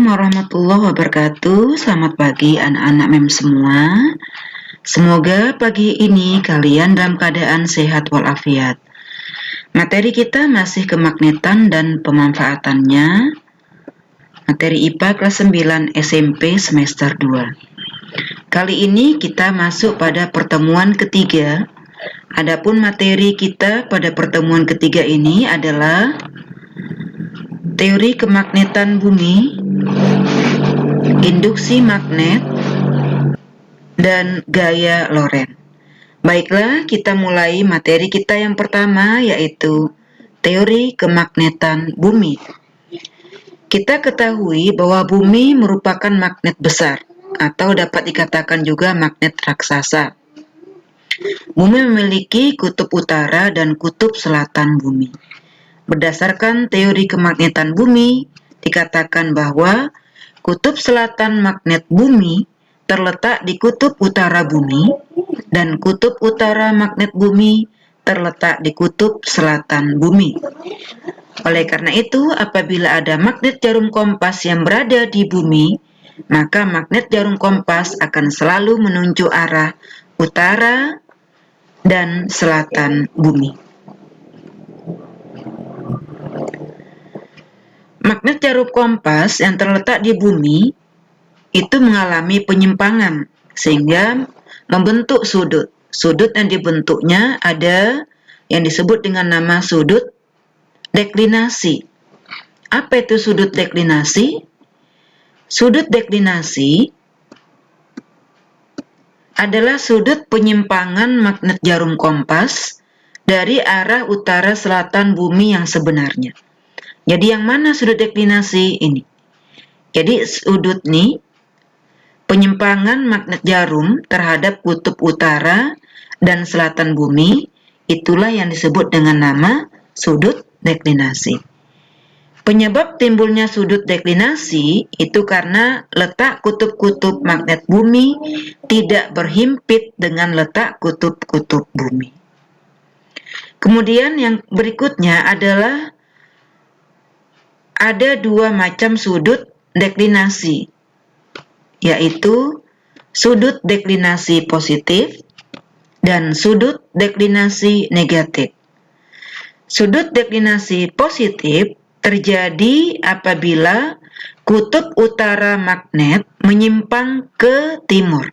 warahmatullahi wabarakatuh. Selamat pagi anak-anak MEM semua. Semoga pagi ini kalian dalam keadaan sehat walafiat. Materi kita masih kemagnetan dan pemanfaatannya. Materi IPA kelas 9 SMP semester 2. Kali ini kita masuk pada pertemuan ketiga. Adapun materi kita pada pertemuan ketiga ini adalah teori kemagnetan bumi, induksi magnet, dan gaya Lorentz. Baiklah, kita mulai materi kita yang pertama, yaitu teori kemagnetan bumi. Kita ketahui bahwa bumi merupakan magnet besar, atau dapat dikatakan juga magnet raksasa. Bumi memiliki kutub utara dan kutub selatan bumi. Berdasarkan teori kemagnetan bumi, dikatakan bahwa kutub selatan magnet bumi terletak di kutub utara bumi, dan kutub utara magnet bumi terletak di kutub selatan bumi. Oleh karena itu, apabila ada magnet jarum kompas yang berada di bumi, maka magnet jarum kompas akan selalu menunjuk arah utara dan selatan bumi. Magnet jarum kompas yang terletak di bumi itu mengalami penyimpangan sehingga membentuk sudut. Sudut yang dibentuknya ada yang disebut dengan nama sudut deklinasi. Apa itu sudut deklinasi? Sudut deklinasi adalah sudut penyimpangan magnet jarum kompas dari arah utara selatan bumi yang sebenarnya. Jadi yang mana sudut deklinasi ini? Jadi sudut ini penyimpangan magnet jarum terhadap kutub utara dan selatan bumi, itulah yang disebut dengan nama sudut deklinasi. Penyebab timbulnya sudut deklinasi itu karena letak kutub-kutub magnet bumi tidak berhimpit dengan letak kutub-kutub bumi. Kemudian yang berikutnya adalah ada dua macam sudut deklinasi, yaitu sudut deklinasi positif dan sudut deklinasi negatif. Sudut deklinasi positif terjadi apabila kutub utara magnet menyimpang ke timur.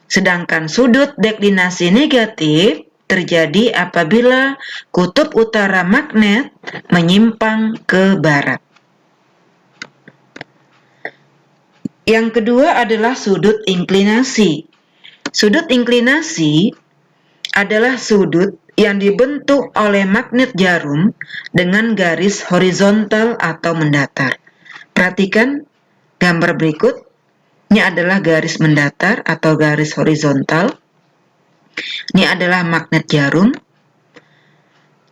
Sedangkan sudut deklinasi negatif terjadi apabila kutub utara magnet menyimpang ke barat. Yang kedua adalah sudut inklinasi. Sudut inklinasi adalah sudut yang dibentuk oleh magnet jarum dengan garis horizontal atau mendatar. Perhatikan gambar berikut. Ini adalah garis mendatar atau garis horizontal. Ini adalah magnet jarum.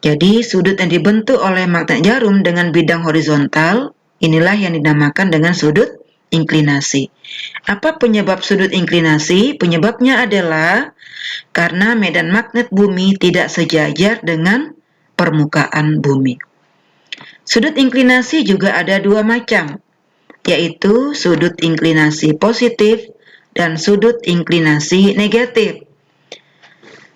Jadi sudut yang dibentuk oleh magnet jarum dengan bidang horizontal, inilah yang dinamakan dengan sudut inklinasi. Apa penyebab sudut inklinasi? Penyebabnya adalah karena medan magnet bumi tidak sejajar dengan permukaan bumi. Sudut inklinasi juga ada dua macam, yaitu sudut inklinasi positif dan sudut inklinasi negatif.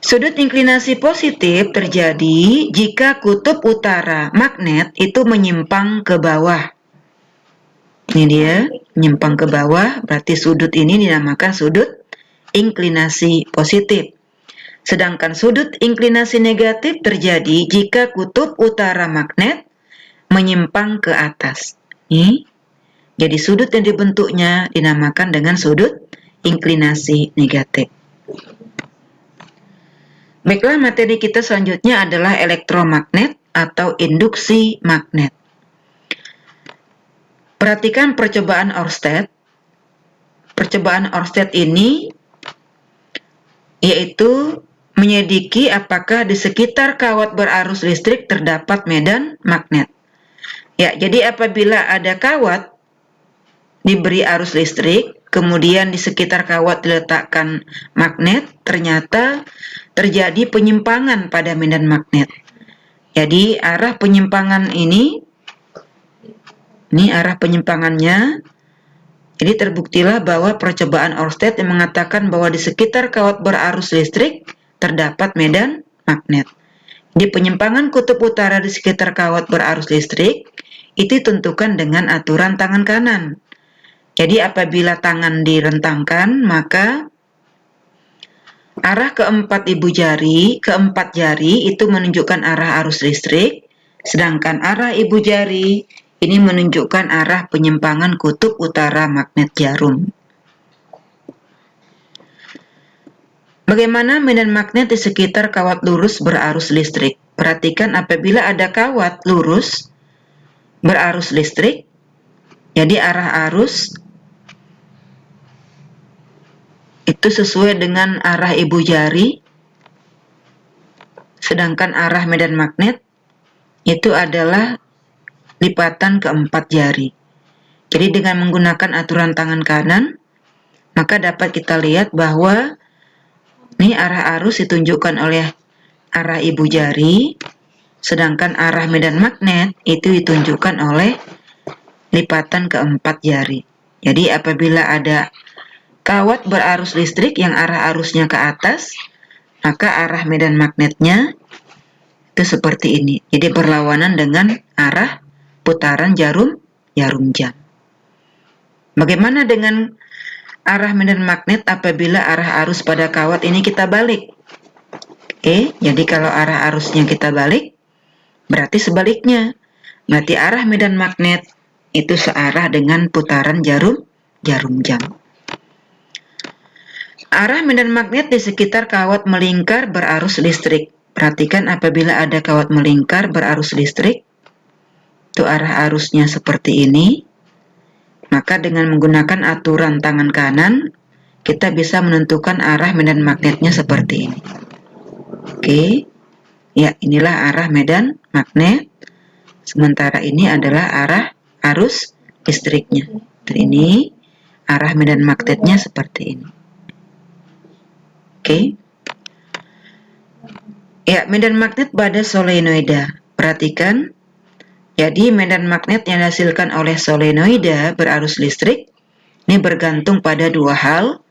Sudut inklinasi positif terjadi jika kutub utara magnet itu menyimpang ke bawah. Ini dia, menyimpang ke bawah, berarti sudut ini dinamakan sudut inklinasi positif. Sedangkan sudut inklinasi negatif terjadi jika kutub utara magnet menyimpang ke atas. Nih, jadi sudut yang dibentuknya dinamakan dengan sudut inklinasi negatif. Baiklah, materi kita selanjutnya adalah elektromagnet atau induksi magnet. Perhatikan percobaan Oersted. Percobaan Oersted ini yaitu menyelidiki apakah di sekitar kawat berarus listrik terdapat medan magnet. Ya, jadi apabila ada kawat diberi arus listrik, kemudian di sekitar kawat diletakkan magnet, ternyata terjadi penyimpangan pada medan magnet. Jadi arah penyimpangan ini Ini arah penyimpangannya. Jadi terbuktilah bahwa percobaan Oersted yang mengatakan bahwa di sekitar kawat berarus listrik terdapat medan magnet. Di penyimpangan kutub utara di sekitar kawat berarus listrik itu ditentukan dengan aturan tangan kanan. Jadi apabila tangan direntangkan, maka arah keempat jari itu menunjukkan arah arus listrik, sedangkan arah ibu jari ini menunjukkan arah penyimpangan kutub utara magnet jarum. Bagaimana medan magnet di sekitar kawat lurus berarus listrik? Perhatikan apabila ada kawat lurus berarus listrik, jadi arah arus itu sesuai dengan arah ibu jari, sedangkan arah medan magnet itu adalah lipatan keempat jari. Jadi dengan menggunakan aturan tangan kanan, maka dapat kita lihat bahwa ini arah arus ditunjukkan oleh arah ibu jari, sedangkan arah medan magnet itu ditunjukkan oleh lipatan keempat jari. Jadi apabila ada kawat berarus listrik yang arah arusnya ke atas, maka arah medan magnetnya itu seperti ini. Jadi berlawanan dengan arah putaran jarum jam. Bagaimana dengan arah medan magnet apabila arah arus pada kawat ini kita balik? Oke, jadi kalau arah arusnya kita balik, berarti sebaliknya. Berarti arah medan magnet itu searah dengan putaran jarum jam. Arah medan magnet di sekitar kawat melingkar berarus listrik. Perhatikan apabila ada kawat melingkar berarus listrik, itu arah arusnya seperti ini. Maka dengan menggunakan aturan tangan kanan, kita bisa menentukan arah medan magnetnya seperti ini. Oke, ya inilah arah medan magnet. Sementara ini adalah arah arus listriknya. Dan ini arah medan magnetnya seperti ini. Oke. Ya, medan magnet pada solenoida. Perhatikan. Jadi medan magnet yang dihasilkan oleh solenoida berarus listrik ini bergantung pada dua hal,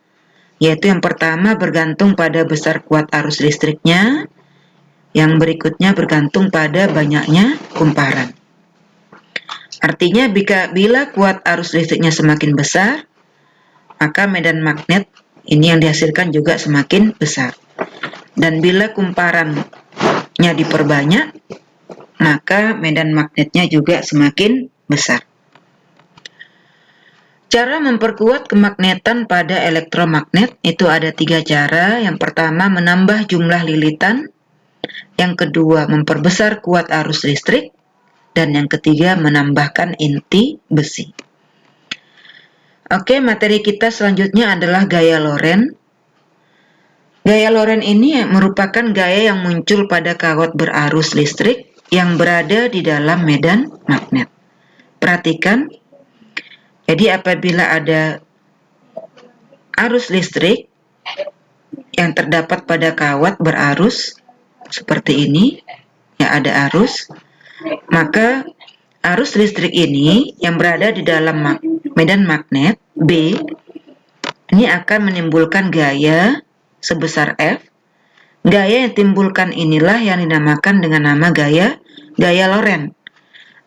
yaitu yang pertama bergantung pada besar kuat arus listriknya, yang berikutnya bergantung pada banyaknya kumparan. Artinya bila kuat arus listriknya semakin besar, maka medan magnet ini yang dihasilkan juga semakin besar. Dan bila kumparannya diperbanyak, maka medan magnetnya juga semakin besar. Cara memperkuat kemagnetan pada elektromagnet itu ada 3 cara. Yang pertama menambah jumlah lilitan, yang kedua memperbesar kuat arus listrik, dan yang ketiga menambahkan inti besi. Oke, materi kita selanjutnya adalah gaya Lorentz. Gaya Lorentz ini merupakan gaya yang muncul pada kawat berarus listrik yang berada di dalam medan magnet. Perhatikan, jadi apabila ada arus listrik yang terdapat pada kawat berarus seperti ini, ya ada arus, maka arus listrik ini yang berada di dalam medan magnet B ini akan menimbulkan gaya sebesar F. Gaya yang ditimbulkan inilah yang dinamakan dengan nama gaya Lorentz.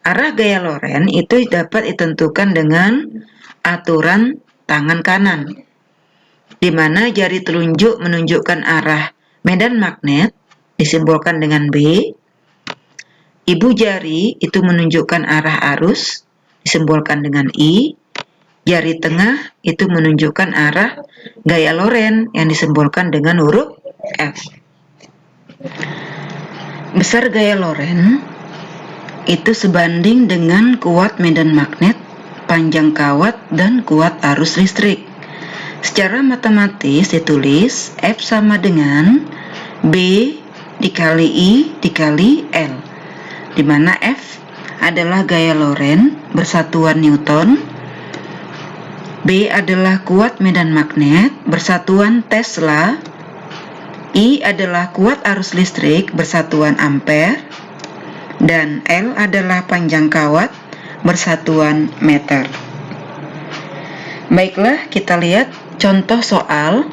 Arah gaya Lorentz itu dapat ditentukan dengan aturan tangan kanan, di mana jari telunjuk menunjukkan arah medan magnet disimbolkan dengan B, ibu jari itu menunjukkan arah arus disimbolkan dengan I, jari tengah itu menunjukkan arah gaya Lorentz yang disimbolkan dengan huruf F. Besar gaya Lorentz itu sebanding dengan kuat medan magnet, panjang kawat, dan kuat arus listrik. Secara matematis ditulis F sama dengan B dikali I dikali L, di mana F adalah gaya Lorentz bersatuan Newton, B adalah kuat medan magnet bersatuan Tesla, I adalah kuat arus listrik bersatuan ampere, dan L adalah panjang kawat bersatuan meter. Baiklah, kita lihat contoh soal.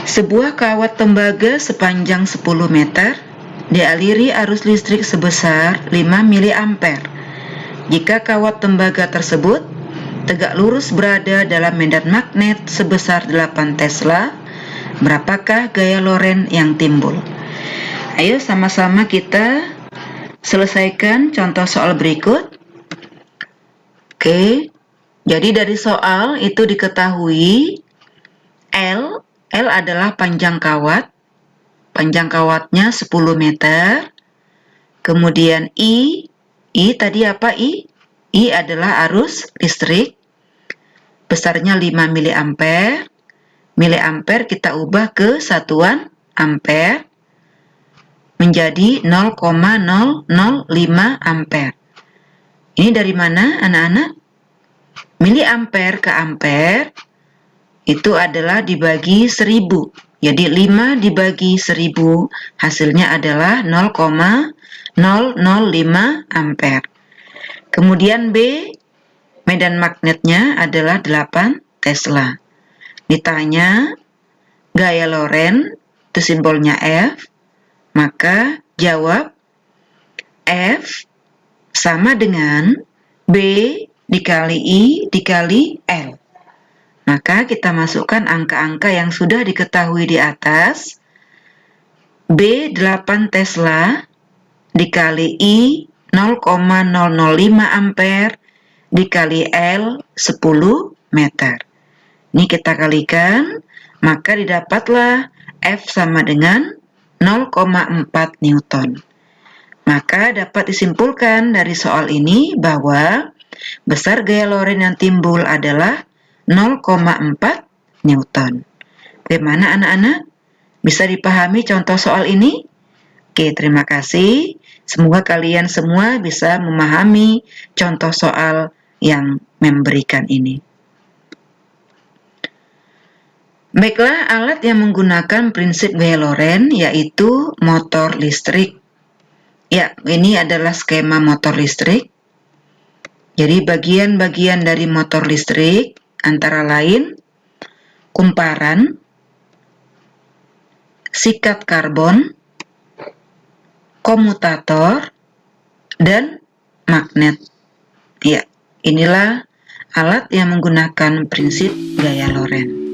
Sebuah kawat tembaga sepanjang 10 meter dialiri arus listrik sebesar 5 mA. Jika kawat tembaga tersebut tegak lurus berada dalam medan magnet sebesar 8 Tesla, berapakah gaya Lorentz yang timbul? Ayo sama-sama kita selesaikan contoh soal berikut. Oke, jadi dari soal itu diketahui L adalah panjang kawat. Panjang kawatnya 10 meter. Kemudian I tadi apa I? I adalah arus listrik. Besarnya 5 mA. Miliampere kita ubah ke satuan ampere menjadi 0,005 ampere. Ini dari mana anak-anak? Miliampere ke ampere itu adalah dibagi 1000. Jadi 5 dibagi 1000 hasilnya adalah 0,005 ampere. Kemudian B, medan magnetnya adalah 8 Tesla. Ditanya gaya Lorentz, itu simbolnya F, maka jawab F sama dengan B dikali I dikali L. Maka kita masukkan angka-angka yang sudah diketahui di atas. B 8 Tesla dikali I 0,005 ampere dikali L 10 meter. Ini kita kalikan, maka didapatlah F sama dengan 0,4 Newton. Maka dapat disimpulkan dari soal ini bahwa besar gaya Lorentz yang timbul adalah 0,4 Newton. Bagaimana anak-anak? Bisa dipahami contoh soal ini? Oke, terima kasih. Semoga kalian semua bisa memahami contoh soal yang memberikan ini. Baiklah, alat yang menggunakan prinsip gaya Lorentz yaitu motor listrik. Ya, ini adalah skema motor listrik. Jadi bagian-bagian dari motor listrik antara lain kumparan, sikat karbon, komutator, dan magnet. Ya, inilah alat yang menggunakan prinsip gaya Lorentz.